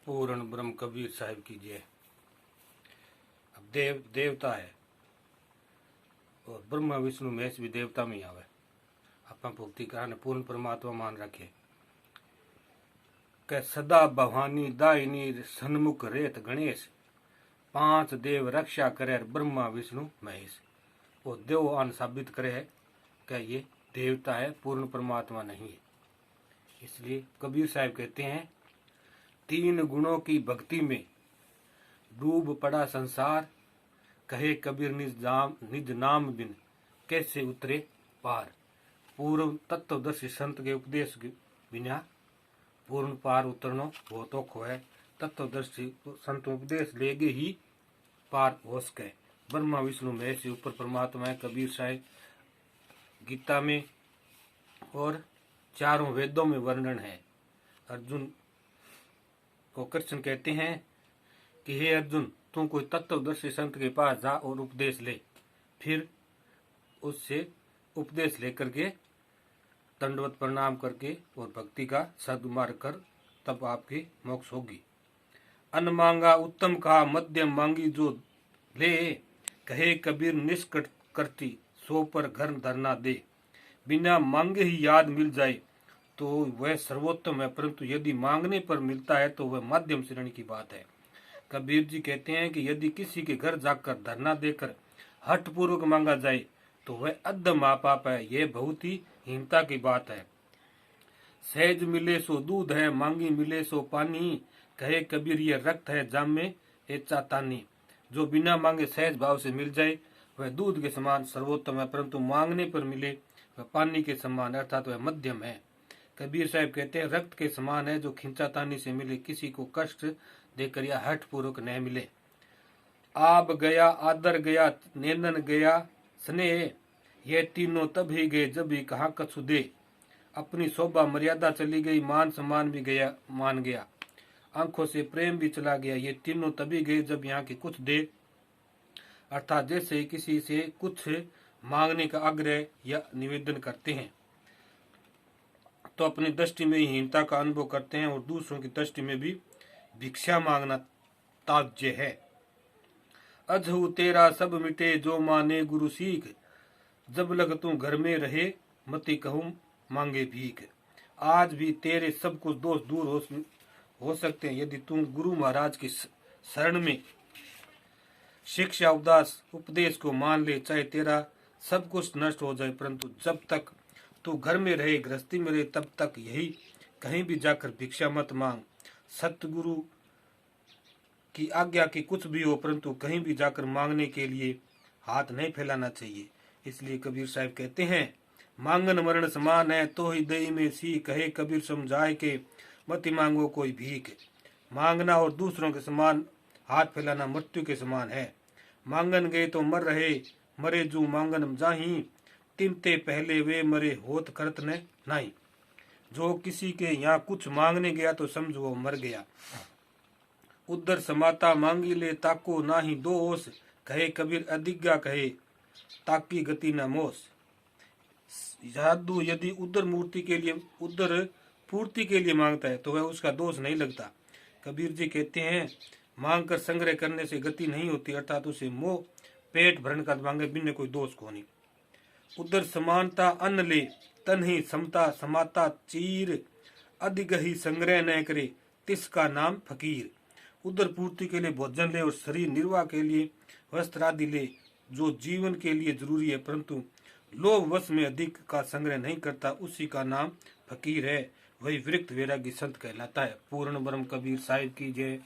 पूर्ण ब्रह्म कबीर साहिब की जय। अब देवता है और ब्रह्मा विष्णु महेश भी देवता में ही आवे। अपना भक्ति कराने पूर्ण परमात्मा मान रखे के सदा भवानी दायिनी सन्मुख रेत गणेश, पांच देव रक्षा करे ब्रह्मा विष्णु महेश। वो देव आन साबित करे है कि ये देवता है, पूर्ण परमात्मा नहीं है। इसलिए कबीर साहब कहते हैं, तीन गुणों की भक्ति में डूब पड़ा संसार, कहे कबीर निज नाम बिन कैसे उतरे पार। पूर्व तत्वदर्शी संत के उपदेश के बिना पूर्ण पार उतरनो बहुत औखो है। तत्वदर्शी संत उपदेश लेगे ही पार हो सके। ब्रह्मा विष्णु महेश से ऊपर परमात्मा है। कबीर साहब गीता में और चारों वेदों में वर्णन है। अर्जुन को कृष्ण कहते हैं कि हे अर्जुन, तू कोई तत्वदर्शी संत के पास जा और उपदेश ले, फिर उससे उपदेश लेकर के दंडवत प्रणाम करके और भक्ति का सदमार्ग कर, तब आपकी मोक्ष होगी। अन्न मांगा उत्तम कहा, मध्यम मांगी जो ले, कहे कबीर निष्कट करती सो पर घर धरना दे। बिना मांगे ही याद मिल जाए तो वह सर्वोत्तम है, परंतु यदि मांगने पर मिलता है तो वह माध्यम श्रेणी की बात है। कबीर जी कहते हैं कि यदि किसी के घर जाकर धरना देकर हठ पूर्वक मांगा जाए तो वह अधम पाप है। यह बहुत ही हीनता की बात है। सहज मिले सो दूध है, मांगी मिले सो पानी, कहे कबीर ये रक्त है जामे एचा तानी। जो बिना मांगे सहज भाव से मिल जाए वह दूध के समान सर्वोत्तम है, परंतु मांगने पर मिले वह पानी के समान अर्थात वह मध्यम है। कबीर साहब कहते हैं, रक्त के समान है जो खिंचातानी से मिले, किसी को कष्ट देकर या हठ पूर्वक न मिले। आब गया आदर गया नैनन गया स्नेह, ये तीनों तब ही गए जब ही कहा कछु दे। अपनी शोभा मर्यादा चली गई, मान सम्मान भी गया मान गया, आंखों से प्रेम भी चला गया। ये तीनों तभी गए जब यहाँ के कुछ दे, अर्थात जैसे किसी से कुछ मांगने का आग्रह या निवेदन करते हैं तो अपनी दृष्टि में हीनता का अनुभव करते हैं और दूसरों की दृष्टि में भी भिक्षा मांगना ताज्य है। अजहू तेरा सब मिटे जो माने गुरु सीख, जब लग तू घर में रहे मति कहूं मांगे भीख। आज भी तेरे सब कुछ दोष दूर हो सकते हैं यदि तू गुरु महाराज की शरण में शिक्षा उपदेश को मान ले, चाहे तेरा सब कुछ नष्ट हो जाए, परंतु जब तक तू घर में रहे गृहस्थी में रहे तब तक यही कहीं भी जाकर भिक्षा मत मांग। सतगुरु की आज्ञा की कुछ भी हो, परंतु कहीं भी जाकर मांगने के लिए हाथ नहीं फैलाना चाहिए। इसलिए कबीर साहब कहते हैं, मांगन मरण समान है तो ही दई में सी, कहे कबीर समझाए के मत मांगो कोई भीख। मांगना और दूसरों के समान हाथ फैलाना मृत्यु के समान है। मांगन गए तो मर रहे, मरे जू मांगन जाही, तिनते पहले वे मरे होत करत ने नहीं। जो किसी के यहाँ कुछ मांगने गया तो समझो वो मर गया। उधर समाता मांगी ले ताको नाही दोष, कहे कबीर अधिज्ञा कहे ताकी गति न मोस। साधु यदि उधर मूर्ति के लिए उधर पूर्ति के लिए मांगता है तो वह उसका दोष नहीं लगता। कबीर जी कहते हैं, मांग कर संग्रह करने से गति नहीं होती, अर्थात उसे मोह पेट भरण का मांगे बिन कोई दोष को नहीं। उधर समानता अन्न ले तन ही समता समाता चीर, अधिक ही संग्रह न करे तिसका नाम फकीर। उधर पूर्ति के लिए भोजन ले और शरीर निर्वाह के लिए वस्त्र आदि ले, जो जीवन के लिए जरूरी है, परंतु लोभ वश में अधिक का संग्रह नहीं करता, उसी का नाम फकीर है। वही विरक्त वैरागी संत कहलाता है। पूर्ण ब्रह्म कबीर साहिब की जय।